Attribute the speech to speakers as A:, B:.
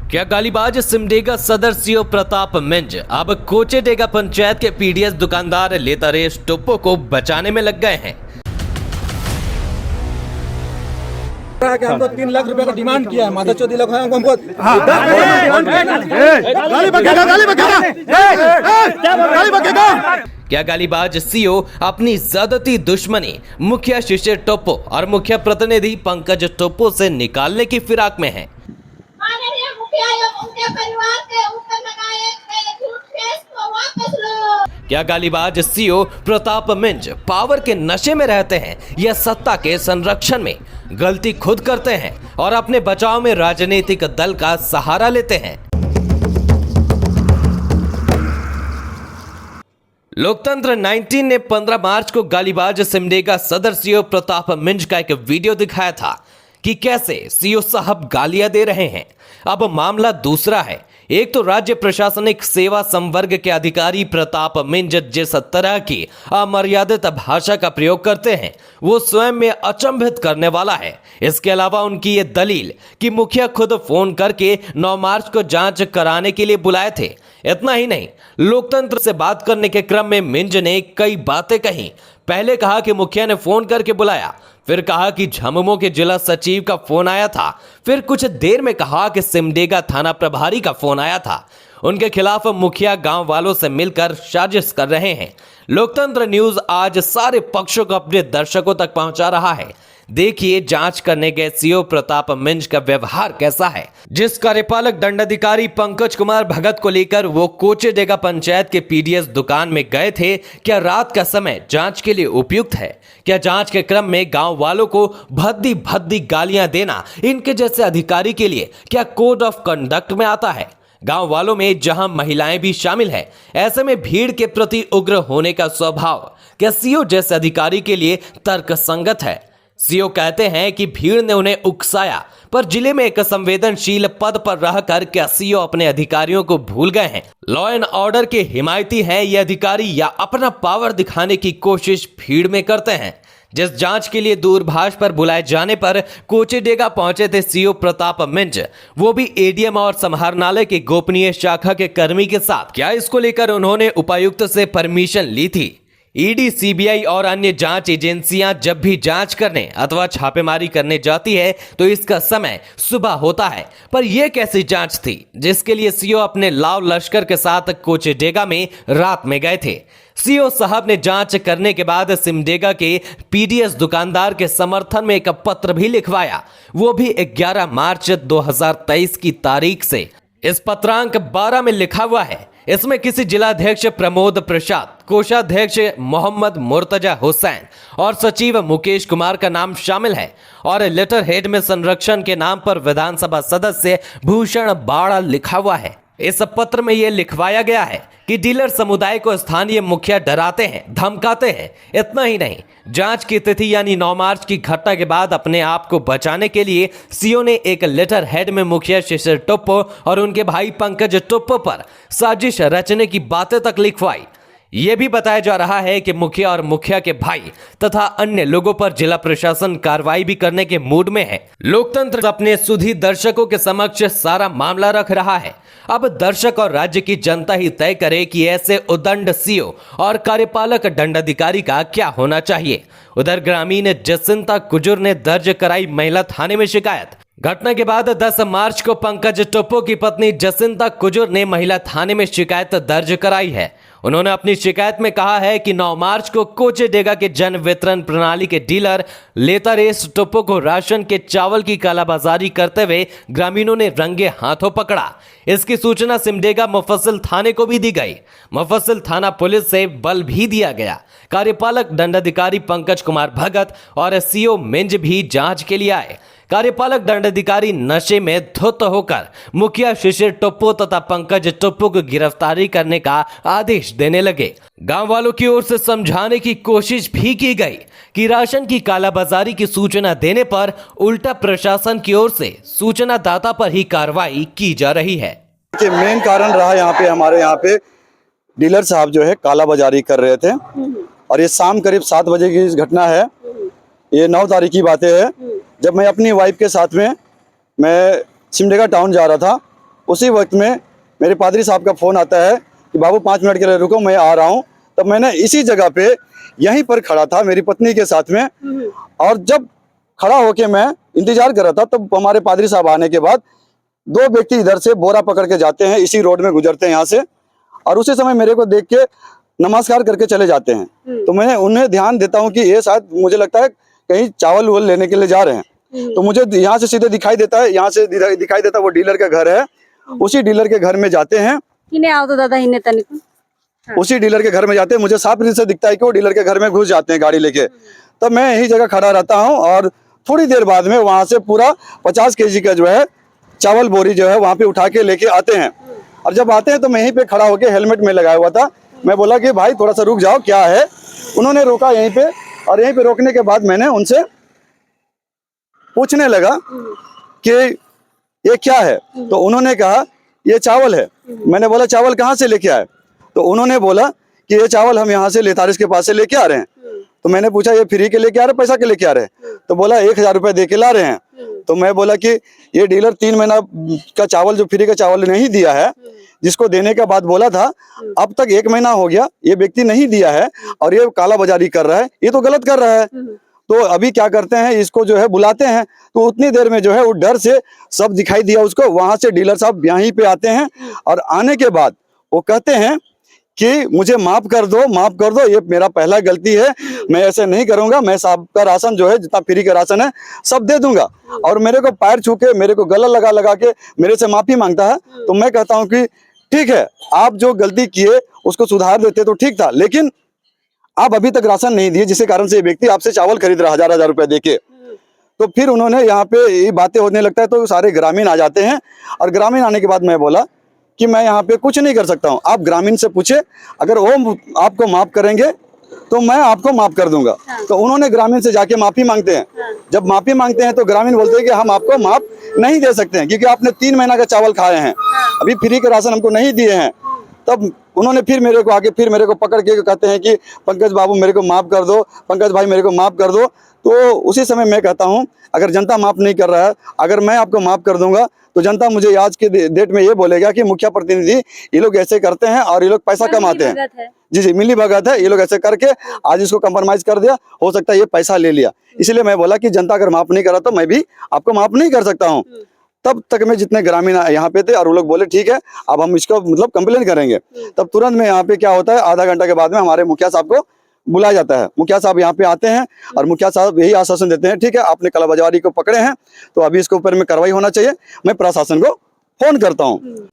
A: क्या गालीबाज सिमडेगा सदर सीओ प्रताप मिंज अब कोचेडेगा पंचायत के पीडीएस दुकानदार लेतारेश टोप्पो को बचाने में लग गए हैं।
B: कि हमको 3 लाख रुपए का डिमांड किया है। माता चौधरी लोग हमको
A: क्या गालीबाज सीओ अपनी ज्यादती दुश्मनी मुखिया शिशिर टोप्पो और मुखिया प्रतिनिधि पंकज टोप्पो से निकालने की फिराक में है।
C: माननीय मुखिया एवं उनके परिवार के ऊपर लगाए गए झूठ केस को वापस लो।
A: क्या गालीबाज सीओ प्रताप मिंज पावर के नशे में रहते हैं या सत्ता के संरक्षण में? गलती खुद करते हैं और अपने बचाव में राजनीतिक दल का सहारा लेते हैं। लोकतंत्र 19 ने 15 मार्च को गालीबाज सिमडेगा सदर सीओ प्रताप मिंज का एक वीडियो दिखाया था कि कैसे सीओ साहब गालियां दे रहे हैं। अब मामला दूसरा है। एक तो राज्य प्रशासनिक सेवा संवर्ग के अधिकारी प्रताप मिंज जिस तरह की अमर्यादित भाषा का प्रयोग करते हैं वो स्वयं में अचंभित करने वाला है। इसके अलावा उनकी ये दलील कि मुखिया खुद फोन करके 9 मार्च को जांच कराने के लिए बुलाए थे। इतना ही नहीं, लोकतंत्र से बात करने के क्रम में मिंज ने कई बातें कही। पहले कहा कि मुखिया ने फोन करके बुलाया, फिर कहा कि झामुमो के जिला सचिव का फोन आया था, फिर कुछ देर में कहा कि सिमडेगा थाना प्रभारी का फोन आया था। उनके खिलाफ मुखिया गांव वालों से मिलकर साजिश कर रहे हैं। लोकतंत्र न्यूज आज सारे पक्षों को अपने दर्शकों तक पहुंचा रहा है। देखिए जांच करने गए सीओ प्रताप मिंज का व्यवहार कैसा है। जिस कार्यपालक दंडाधिकारी पंकज कुमार भगत को लेकर वो कोचेडेगा पंचायत के पीडीएस दुकान में गए थे, क्या रात का समय जांच के लिए उपयुक्त है? क्या जांच के क्रम में गांव वालों को भद्दी भद्दी गालियां देना इनके जैसे अधिकारी के लिए क्या कोड ऑफ कंडक्ट में आता है? गांव वालों में जहां महिलाएं भी शामिल है, ऐसे में भीड़ के प्रति उग्र होने का स्वभाव क्या सीओ जैसे अधिकारी के लिए तर्कसंगत है? सीओ कहते हैं कि भीड़ ने उन्हें उकसाया, पर जिले में एक संवेदनशील पद पर रहकर क्या सीओ अपने अधिकारियों को भूल गए हैं? लॉ एंड ऑर्डर के हिमायती हैं ये अधिकारी या अपना पावर दिखाने की कोशिश भीड़ में करते हैं? जिस जांच के लिए दूरभाष पर बुलाए जाने पर कोचेडेगा पहुंचे थे सीओ प्रताप मिंज, वो भी एडीएम और समाहरणालय के गोपनीय शाखा के कर्मी के साथ। क्या इसको लेकर उन्होंने उपायुक्त से परमिशन ली थी? ईडी, सीबीआई और अन्य जांच एजेंसियां जब भी जांच करने अथवा छापेमारी करने जाती है तो इसका समय सुबह होता है, पर यह कैसी जांच थी जिसके लिए सीओ अपने लाव लश्कर के साथ कोचेडेगा में रात में गए थे? सीओ साहब ने जांच करने के बाद सिमडेगा के पीडीएस दुकानदार के समर्थन में एक पत्र भी लिखवाया, वो भी 11 मार्च 2023 की तारीख से। इस पत्रांक 12 में लिखा हुआ है। इसमें किसी जिलाध्यक्ष प्रमोद प्रसाद, कोषाध्यक्ष मोहम्मद मुर्तजा हुसैन और सचिव मुकेश कुमार का नाम शामिल है और लेटर हेड में संरक्षण के नाम पर विधानसभा सदस्य भूषण बाड़ा लिखा हुआ है। इस पत्र में यह लिखवाया गया है कि डीलर समुदाय को स्थानीय मुखिया डराते हैं, धमकाते हैं। इतना ही नहीं, जांच की तिथि यानी 9 मार्च की घटना के बाद अपने आप को बचाने के लिए सीओ ने एक लेटर हेड में मुखिया शिशिर टोप्पो और उनके भाई पंकज टोप्पो पर साजिश रचने की बातें तक लिखवाई। यह भी बताया जा रहा है कि मुखिया और मुखिया के भाई तथा अन्य लोगों पर जिला प्रशासन कार्रवाई भी करने के मूड में है। लोकतंत्र अपने सुधी दर्शकों के समक्ष सारा मामला रख रहा है। अब दर्शक और राज्य की जनता ही तय करे कि ऐसे उदंड सीओ और कार्यपालक दंडाधिकारी का क्या होना चाहिए। उधर ग्रामीण जसिंता कुजूर ने दर्ज कराई महिला थाने में शिकायत। घटना के बाद 10 मार्च को पंकज टोप्पो की पत्नी जसिंता कुजूर ने महिला थाने में शिकायत दर्ज कराई है। उन्होंने अपनी शिकायत में कहा है कि 9 मार्च को कोचेडेगा के जन वितरण प्रणाली के डीलर लेतारेश टोप्पो को राशन के चावल की कालाबाजारी करते हुए ग्रामीणों ने रंगे हाथों पकड़ा। इसकी सूचना सिमडेगा मुफस्सिल थाने को भी दी गई। मुफस्सिल थाना पुलिस से बल भी दिया गया। कार्यपालक दंडाधिकारी पंकज कुमार भगत और सीओ मिंज भी जांच के लिए आए। कार्यपालक दंडाधिकारी नशे में धुत होकर मुखिया शिशिर टोप्पो तथा पंकज टोप्पो को गिरफ्तारी करने का आदेश देने लगे। गांव वालों की ओर से समझाने की कोशिश भी की गई कि राशन की कालाबाजारी की सूचना देने पर उल्टा प्रशासन की ओर से सूचना दाता पर ही कार्रवाई की जा रही है।
D: मेन कारण रहा हमारे यहाँ पे डीलर साहब जो है कालाबाजारी कर रहे थे और ये शाम करीब 7 बजे की घटना है। ये 9 तारीख की बातें है, जब मैं अपनी वाइफ के साथ में मैं सिमडेगा टाउन जा रहा था उसी वक्त में मेरे पादरी साहब का फ़ोन आता है कि बाबू 5 मिनट के लिए रुको, मैं आ रहा हूँ। तब मैंने इसी जगह पे यहीं पर खड़ा था मेरी पत्नी के साथ में, और जब खड़ा होके मैं इंतजार कर रहा था तब हमारे पादरी साहब आने के बाद 2 व्यक्ति इधर से बोरा पकड़ के जाते हैं, इसी रोड में गुजरते हैं यहाँ से, और उसी समय मेरे को देख के नमस्कार करके चले जाते हैं। तो मैं उन्हें ध्यान देता हूँ कि ये शायद मुझे लगता है कहीं चावल वावल लेने के लिए जा रहे हैं। तो मुझे यहाँ से सीधे दिखाई देता है, यहाँ से दिखाई देता है वो डीलर का घर है। उसी डीलर के घर में जाते हैं,
E: किने आओ तो दादा इन्हें तनिक
D: उसी डीलर के घर में जाते हैं। मुझे साफ रीत से दिखता है कि वो डीलर के घर में घुस जाते हैं गाड़ी लेके। तब मैं यही जगह खड़ा रहता हूँ और थोड़ी देर बाद में वहां से पूरा 50 kg का जो है चावल बोरी जो है वहां पे उठा के लेके आते हैं। और जब आते हैं तो मैं यहीं पे खड़ा होके हेलमेट में लगाया हुआ था, मैं बोला कि भाई थोड़ा सा रुक जाओ, क्या है। उन्होंने रोका यहीं पे, और यहीं पे रोकने के बाद मैंने उनसे पूछने लगा कि ये क्या है। तो उन्होंने कहा ये चावल है। मैंने बोला चावल कहाँ से लेके आए। तो उन्होंने बोला कि ये चावल हम यहाँ से लेतारिस के पास से लेके आ रहे हैं। तो मैंने पूछा ये फ्री के लेके आ रहे हैं, पैसा के लेके आ रहे हैं। तो बोला 1000 रुपये दे के ला रहे हैं। तो मैं बोला कि ये डीलर 3 महीना का चावल जो फ्री का चावल नहीं दिया है, जिसको देने का बात बोला था, अब तक 1 महीना हो गया ये व्यक्ति नहीं दिया है और ये काला बाजारी कर रहा है, ये तो गलत कर रहा है। तो अभी क्या करते हैं, इसको जो है बुलाते हैं। तो उतनी देर में जो है वो डर से सब दिखाई दिया उसको। वहां से डीलर साहब यहीं पे आते हैं, और आने के बाद वो कहते हैं कि मुझे माफ कर दो, ये मेरा पहला गलती है, मैं ऐसे नहीं करूंगा, मैं सबका राशन जो है जितना फ्री का राशन है सब दे दूंगा। और मेरे को पैर छू के, मेरे को गला लगा के मेरे से माफी मांगता है। तो मैं कहता हूं कि ठीक है, आप जो गलती किए उसको सुधार देते तो ठीक था, लेकिन आप अभी तक राशन नहीं दिए, जिसके कारण से ये व्यक्ति आपसे चावल खरीद रहा 1000 रुपए देके। तो फिर उन्होंने यहाँ पे ये बातें होने लगता है तो सारे ग्रामीण आ जाते हैं। और ग्रामीण आने के बाद मैं बोला कि मैं यहाँ पे कुछ नहीं कर सकता हूँ, आप ग्रामीण से पूछे, अगर वो आपको माफ करेंगे तो मैं आपको माफ कर दूंगा। तो उन्होंने ग्रामीण से जाके माफी मांगते हैं। जब माफी मांगते हैं तो ग्रामीण बोलते हैं कि हम आपको माफ नहीं दे सकते हैं, क्योंकि आपने 3 महीना का चावल खाए हैं, अभी फ्री के राशन हमको नहीं दिए हैं। तब उन्होंने फिर मेरे को आके फिर मेरे को पकड़ के कहते हैं कि पंकज बाबू मेरे को माफ कर दो, पंकज भाई मेरे को माफ कर दो। तो उसी समय मैं कहता हूं, अगर जनता माफ नहीं कर रहा है, अगर मैं आपको माफ कर दूंगा तो जनता मुझे आज के डेट में ये बोलेगा कि मुखिया प्रतिनिधि ये लोग ऐसे करते हैं और ये लोग पैसा कमाते हैं। जी मिली भगत है, ये लोग ऐसे करके आज इसको कंप्रोमाइज कर दिया, हो सकता है ये पैसा ले लिया। इसलिए मैं बोला कि जनता अगर माफ नहीं कर रहा तो मैं भी आपको माफ नहीं कर सकता हूँ। तब तक में जितने ग्रामीण यहाँ पे थे और वो लोग बोले ठीक है, अब हम इसको मतलब कंप्लेन करेंगे। तब तुरंत में यहाँ पे क्या होता है, आधा घंटा के बाद में हमारे मुखिया साहब को बुलाया जाता है। मुखिया साहब यहाँ पे आते हैं और मुखिया साहब यही आश्वासन देते हैं, ठीक है आपने कालाबाजारी को पकड़े हैं तो अभी इसके ऊपर में कार्रवाई होना चाहिए, मैं प्रशासन को फोन करता हूँ।